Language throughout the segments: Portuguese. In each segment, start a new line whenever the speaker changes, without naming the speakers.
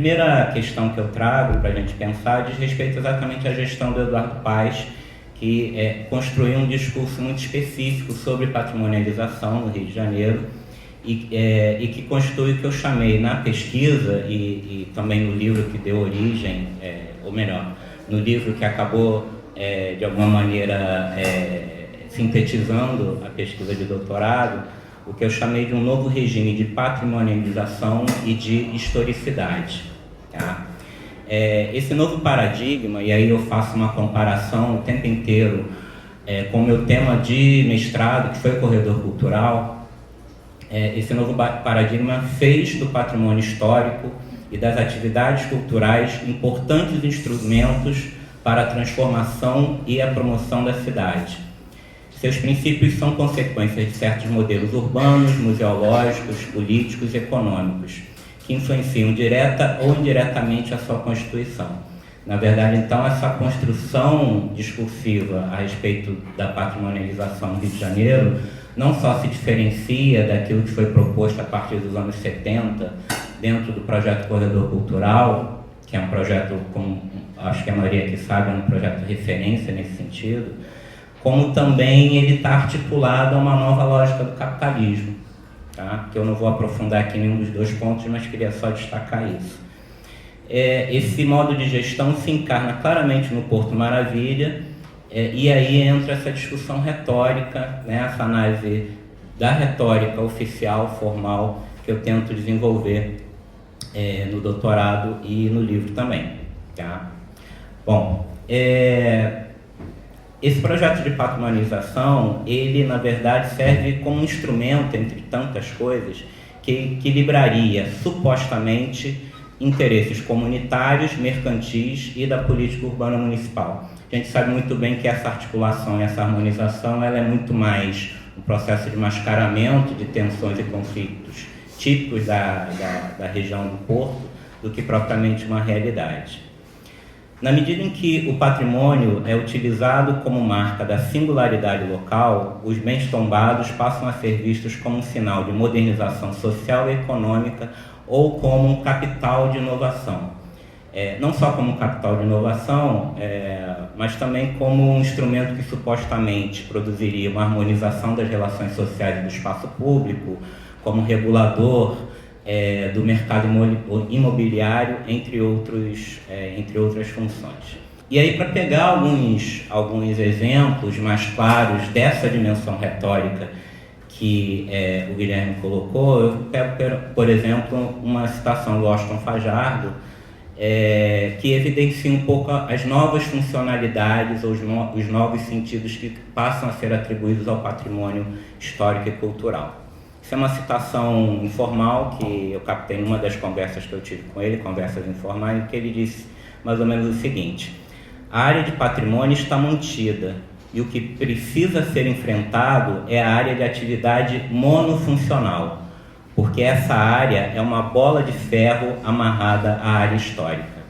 primeira questão que eu trago para a gente pensar diz respeito exatamente à gestão do Eduardo Paes, que construiu um discurso muito específico sobre patrimonialização no Rio de Janeiro e que constitui o que eu chamei na pesquisa e também no livro que deu origem, ou melhor, no livro que acabou, de alguma maneira, sintetizando a pesquisa de doutorado, o que eu chamei de um novo regime de patrimonialização e de historicidade. Tá? Esse novo paradigma, e aí eu faço uma comparação o tempo inteiro com o meu tema de mestrado, que foi o corredor cultural, esse novo paradigma fez do patrimônio histórico e das atividades culturais importantes instrumentos para a transformação e a promoção da cidade. Seus princípios são consequências de certos modelos urbanos, museológicos, políticos e econômicos, que influenciam direta ou indiretamente a sua constituição. Na verdade, então, essa construção discursiva a respeito da patrimonialização do Rio de Janeiro não só se diferencia daquilo que foi proposto a partir dos anos 70, dentro do projeto Corredor Cultural, que é um projeto, como acho que a maioria aqui sabe, é um projeto de referência nesse sentido, como também ele está articulado a uma nova lógica do capitalismo, tá? Que eu não vou aprofundar aqui em nenhum dos dois pontos, mas queria só destacar isso. Esse modo de gestão se encarna claramente no Porto Maravilha, e aí entra essa discussão retórica, né, essa análise da retórica oficial, formal, que eu tento desenvolver no doutorado e no livro também. Tá? Bom, esse projeto de patrimonialização, ele na verdade serve como um instrumento, entre tantas coisas, que equilibraria supostamente interesses comunitários, mercantis e da política urbana municipal. A gente sabe muito bem que essa articulação e essa harmonização ela é muito mais um processo de mascaramento de tensões e conflitos típicos da região do Porto do que propriamente uma realidade. Na medida em que o patrimônio é utilizado como marca da singularidade local, os bens tombados passam a ser vistos como um sinal de modernização social e econômica ou como um capital de inovação. Não só como um capital de inovação, mas também como um instrumento que supostamente produziria uma harmonização das relações sociais e do espaço público, como regulador do mercado imobiliário, entre outras funções. E aí, para pegar alguns exemplos mais claros dessa dimensão retórica que o Guilherme colocou, eu pego, por exemplo, uma citação do Washington Fajardo, que evidencia um pouco as novas funcionalidades ou os novos sentidos que passam a ser atribuídos ao patrimônio histórico e cultural. Isso é uma citação informal que eu captei numa das conversas que eu tive com ele, conversas informais, em que ele disse mais ou menos o seguinte: a área de patrimônio está mantida e o que precisa ser enfrentado é a área de atividade monofuncional, porque essa área é uma bola de ferro amarrada à área histórica.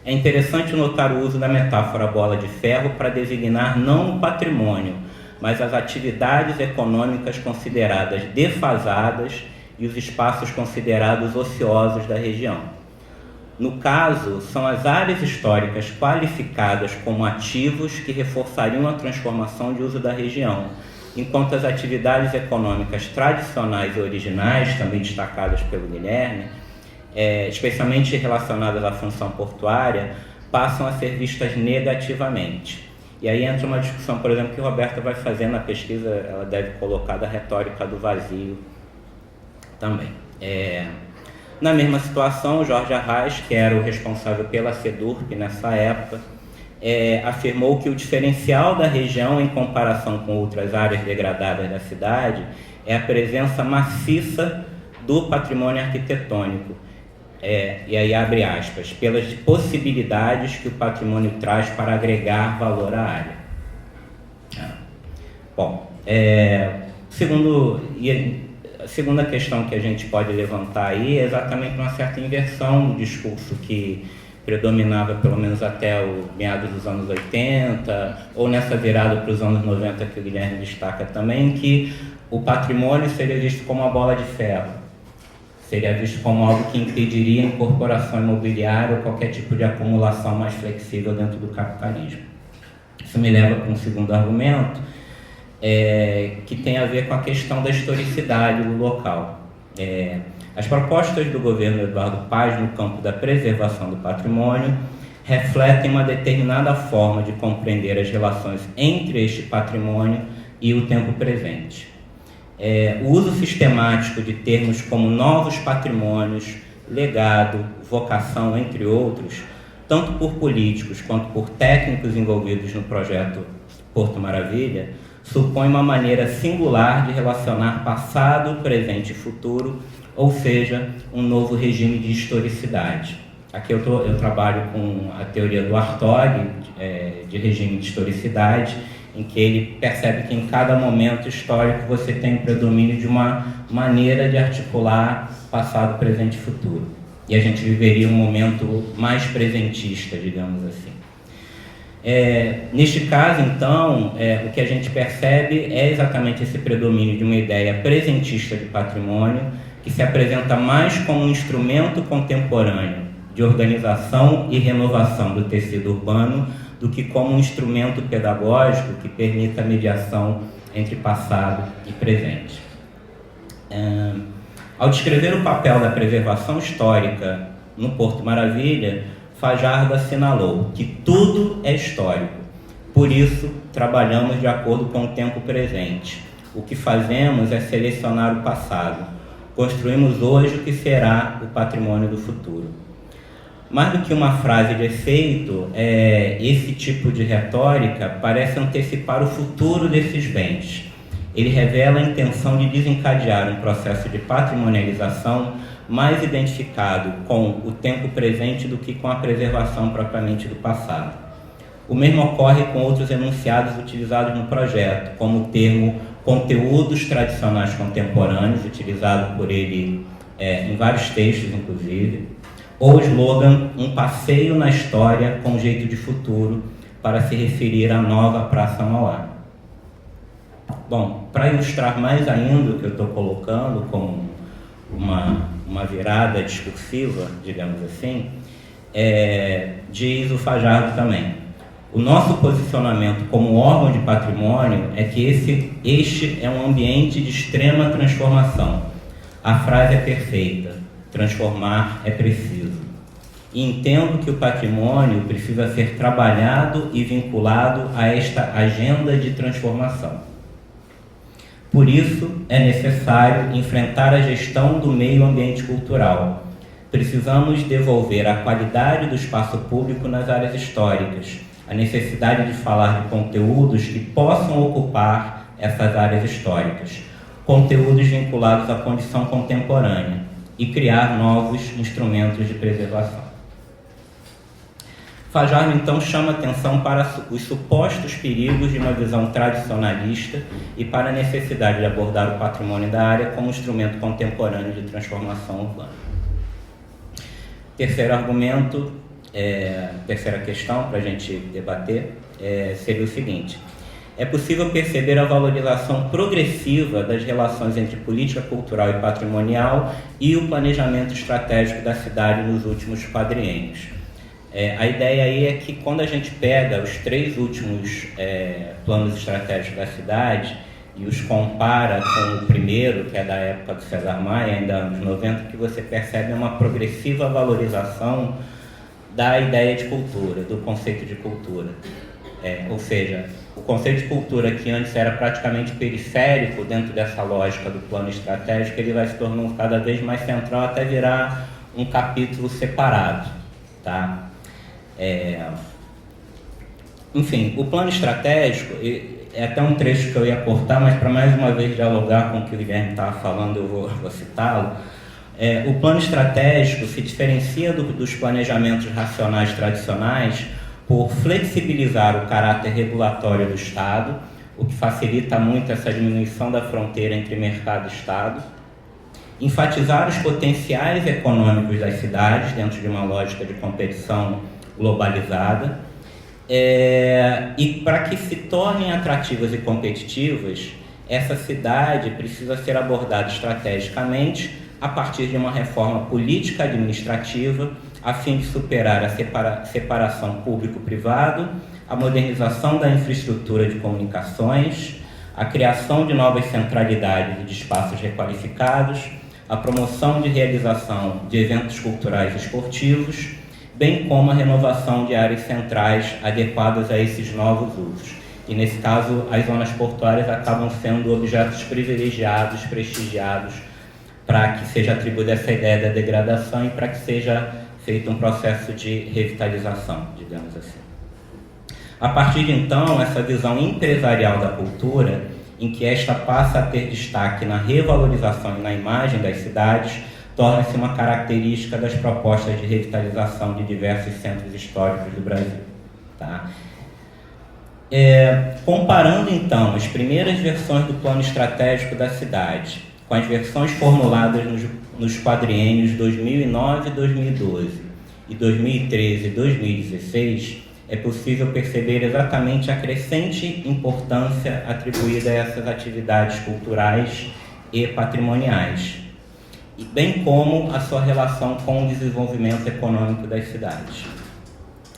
É interessante notar o uso da metáfora bola de ferro para designar não o patrimônio, mas as atividades econômicas consideradas defasadas e os espaços considerados ociosos da região. No caso, são as áreas históricas qualificadas como ativos que reforçariam a transformação de uso da região, enquanto as atividades econômicas tradicionais e originais, também destacadas pelo Guilherme, especialmente relacionadas à função portuária, passam a ser vistas negativamente. E aí entra uma discussão, por exemplo, que a Roberta vai fazer na pesquisa, ela deve colocar da retórica do vazio também. Na mesma situação, o Jorge Arraes, que era o responsável pela SEDURP nessa época, afirmou que o diferencial da região em comparação com outras áreas degradadas da cidade é a presença maciça do patrimônio arquitetônico, e aí abre aspas, pelas possibilidades que o patrimônio traz para agregar valor à área. Bom, a segunda questão que a gente pode levantar aí é exatamente uma certa inversão do discurso que predominava pelo menos até o meados dos anos 80, ou nessa virada para os anos 90 que o Guilherme destaca também, que o patrimônio seria visto como uma bola de ferro. Seria visto como algo que impediria a incorporação imobiliária ou qualquer tipo de acumulação mais flexível dentro do capitalismo. Isso me leva para um segundo argumento, que tem a ver com a questão da historicidade do local. As propostas do governo Eduardo Paes no campo da preservação do patrimônio refletem uma determinada forma de compreender as relações entre este patrimônio e o tempo presente. O uso sistemático de termos como novos patrimônios, legado, vocação, entre outros, tanto por políticos quanto por técnicos envolvidos no projeto Porto Maravilha, supõe uma maneira singular de relacionar passado, presente e futuro, ou seja, um novo regime de historicidade. Aqui eu trabalho com a teoria do Hartog, de regime de historicidade, em que ele percebe que em cada momento histórico você tem o predomínio de uma maneira de articular passado, presente e futuro. E a gente viveria um momento mais presentista, digamos assim. Neste caso, então, o que a gente percebe é exatamente esse predomínio de uma ideia presentista de patrimônio, que se apresenta mais como um instrumento contemporâneo de organização e renovação do tecido urbano, do que como um instrumento pedagógico que permita a mediação entre passado e presente. Ao descrever o papel da preservação histórica no Porto Maravilha, Fajardo assinalou que tudo é histórico, por isso trabalhamos de acordo com o tempo presente. O que fazemos é selecionar o passado, construímos hoje o que será o patrimônio do futuro. Mais do que uma frase de efeito, esse tipo de retórica parece antecipar o futuro desses bens. Ele revela a intenção de desencadear um processo de patrimonialização mais identificado com o tempo presente do que com a preservação propriamente do passado. O mesmo ocorre com outros enunciados utilizados no projeto, como o termo conteúdos tradicionais contemporâneos, utilizado por ele em vários textos, inclusive, ou o slogan um passeio na história com jeito de futuro, para se referir à nova Praça Mauá. Bom, para ilustrar mais ainda o que eu estou colocando como uma virada discursiva, digamos assim, diz o Fajardo também: o nosso posicionamento como órgão de patrimônio é que este é um ambiente de extrema transformação. A frase é perfeita: transformar é preciso. E entendo que o patrimônio precisa ser trabalhado e vinculado a esta agenda de transformação. Por isso, é necessário enfrentar a gestão do meio ambiente cultural. Precisamos devolver a qualidade do espaço público nas áreas históricas, a necessidade de falar de conteúdos que possam ocupar essas áreas históricas, conteúdos vinculados à condição contemporânea, e criar novos instrumentos de preservação. Fajardo, então, chama atenção para os supostos perigos de uma visão tradicionalista e para a necessidade de abordar o patrimônio da área como instrumento contemporâneo de transformação urbana. Terceiro argumento, terceira questão para a gente debater, seria o seguinte: é possível perceber a valorização progressiva das relações entre política cultural e patrimonial e o planejamento estratégico da cidade nos últimos quadriênios. A ideia aí é que quando a gente pega os 3 últimos planos estratégicos da cidade e os compara com o primeiro, que é da época do César Maia, ainda anos 90, que você percebe uma progressiva valorização da ideia de cultura, do conceito de cultura. Ou seja, o conceito de cultura, que antes era praticamente periférico dentro dessa lógica do plano estratégico, ele vai se tornando cada vez mais central até virar um capítulo separado, tá? Enfim, o plano estratégico, é até um trecho que eu ia cortar, mas para mais uma vez dialogar com o que o Guilherme estava falando, eu vou citá-lo. O plano estratégico se diferencia dos planejamentos racionais tradicionais por flexibilizar o caráter regulatório do Estado, o que facilita muito essa diminuição da fronteira entre mercado e Estado, enfatizar os potenciais econômicos das cidades dentro de uma lógica de competição globalizada, e para que se tornem atrativas e competitivas, essa cidade precisa ser abordada estrategicamente a partir de uma reforma política administrativa, a fim de superar a separação público-privado, a modernização da infraestrutura de comunicações, a criação de novas centralidades e de espaços requalificados, a promoção de realização de eventos culturais e esportivos, bem como a renovação de áreas centrais adequadas a esses novos usos. E, nesse caso, as zonas portuárias acabam sendo objetos privilegiados, prestigiados, para que seja atribuída essa ideia da degradação e para que seja feito um processo de revitalização, digamos assim. A partir de então, essa visão empresarial da cultura, em que esta passa a ter destaque na revalorização e na imagem das cidades, torna-se uma característica das propostas de revitalização de diversos centros históricos do Brasil. Tá? Comparando, então, as primeiras versões do plano estratégico da cidade com as versões formuladas nos quadriênios 2009 e 2012 e 2013 e 2016, é possível perceber exatamente a crescente importância atribuída a essas atividades culturais e patrimoniais, e bem como a sua relação com o desenvolvimento econômico das cidades.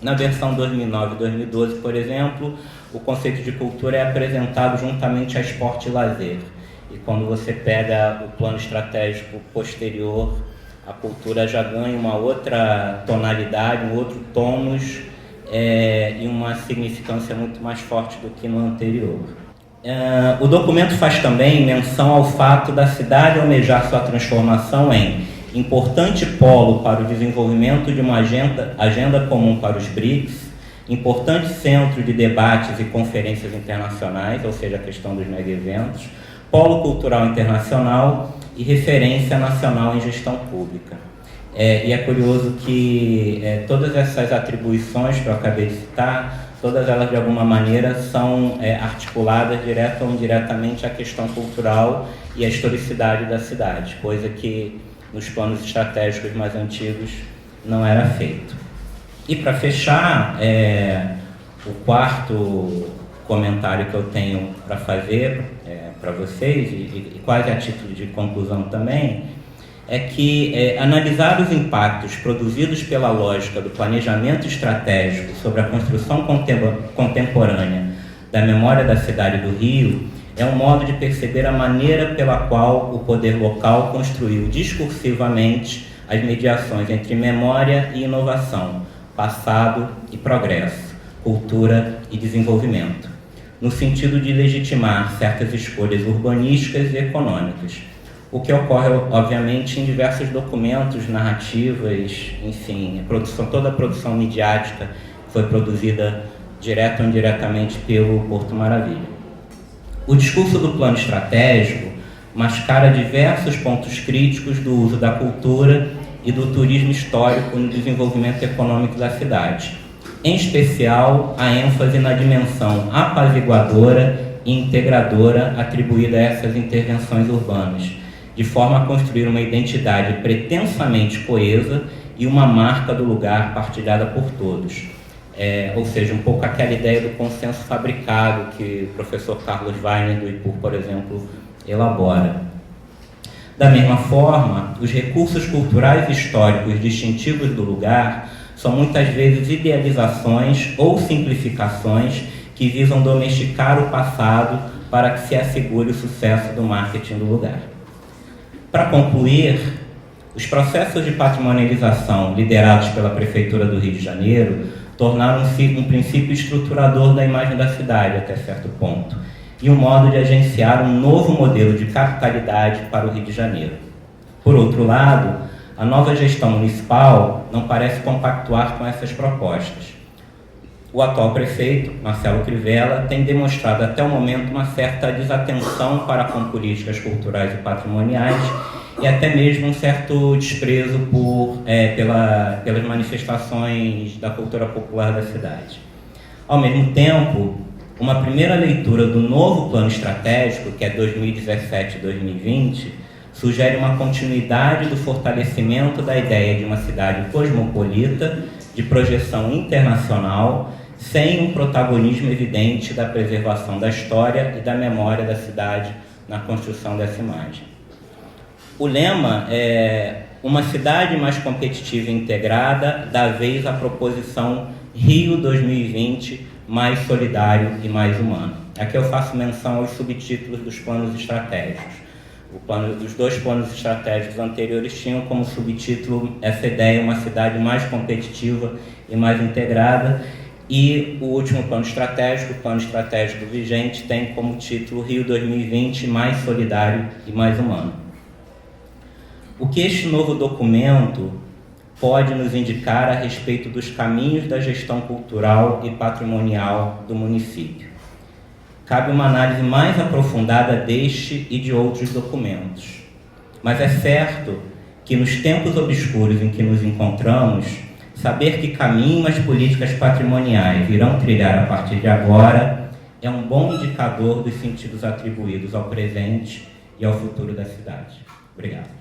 Na versão 2009 e 2012, por exemplo, o conceito de cultura é apresentado juntamente a esporte e lazer. E quando você pega o plano estratégico posterior, a cultura já ganha uma outra tonalidade, um outro tônus e uma significância muito mais forte do que no anterior. O documento faz também menção ao fato da cidade almejar sua transformação em importante polo para o desenvolvimento de uma agenda comum para os BRICS, importante centro de debates e conferências internacionais, ou seja, a questão dos mega-eventos, polo cultural internacional e referência nacional em gestão pública. E é curioso que todas essas atribuições que eu acabei de citar, todas elas de alguma maneira são articuladas direta ou indiretamente à questão cultural e à historicidade da cidade, coisa que nos planos estratégicos mais antigos não era feito. E para fechar, o quarto comentário que eu tenho para fazer para vocês, e quase a título de conclusão também, é que analisar os impactos produzidos pela lógica do planejamento estratégico sobre a construção contemporânea da memória da cidade do Rio é um modo de perceber a maneira pela qual o poder local construiu discursivamente as mediações entre memória e inovação, passado e progresso, cultura e desenvolvimento, no sentido de legitimar certas escolhas urbanísticas e econômicas, o que ocorre, obviamente, em diversos documentos, narrativas, enfim, toda a produção midiática foi produzida direta ou indiretamente pelo Porto Maravilha. O discurso do plano estratégico mascara diversos pontos críticos do uso da cultura e do turismo histórico no desenvolvimento econômico da cidade, em especial a ênfase na dimensão apaziguadora e integradora atribuída a essas intervenções urbanas, de forma a construir uma identidade pretensamente coesa e uma marca do lugar partilhada por todos. Ou seja, um pouco aquela ideia do consenso fabricado que o professor Carlos Weiner do IPUR, por exemplo, elabora. Da mesma forma, os recursos culturais e históricos distintivos do lugar são muitas vezes idealizações ou simplificações que visam domesticar o passado para que se assegure o sucesso do marketing do lugar. Para concluir, os processos de patrimonialização liderados pela Prefeitura do Rio de Janeiro tornaram-se um princípio estruturador da imagem da cidade até certo ponto e um modo de agenciar um novo modelo de capitalidade para o Rio de Janeiro. Por outro lado, a nova gestão municipal não parece compactuar com essas propostas. O atual prefeito, Marcelo Crivella, tem demonstrado até o momento uma certa desatenção para com políticas culturais e patrimoniais e até mesmo um certo desprezo pelas manifestações da cultura popular da cidade. Ao mesmo tempo, uma primeira leitura do novo plano estratégico, que é 2017-2020, sugere uma continuidade do fortalecimento da ideia de uma cidade cosmopolita, de projeção internacional, sem um protagonismo evidente da preservação da história e da memória da cidade na construção dessa imagem. O lema é uma cidade mais competitiva e integrada, da vez a proposição Rio 2020, mais solidário e mais humano. Aqui eu faço menção aos subtítulos dos planos estratégicos. Os dois planos estratégicos anteriores tinham como subtítulo essa ideia, uma cidade mais competitiva e mais integrada, e o último plano estratégico, o plano estratégico vigente, tem como título Rio 2020, mais solidário e mais humano. O que este novo documento pode nos indicar a respeito dos caminhos da gestão cultural e patrimonial do município? Cabe uma análise mais aprofundada deste e de outros documentos. Mas é certo que nos tempos obscuros em que nos encontramos, saber que caminho as políticas patrimoniais irão trilhar a partir de agora é um bom indicador dos sentidos atribuídos ao presente e ao futuro da cidade. Obrigado.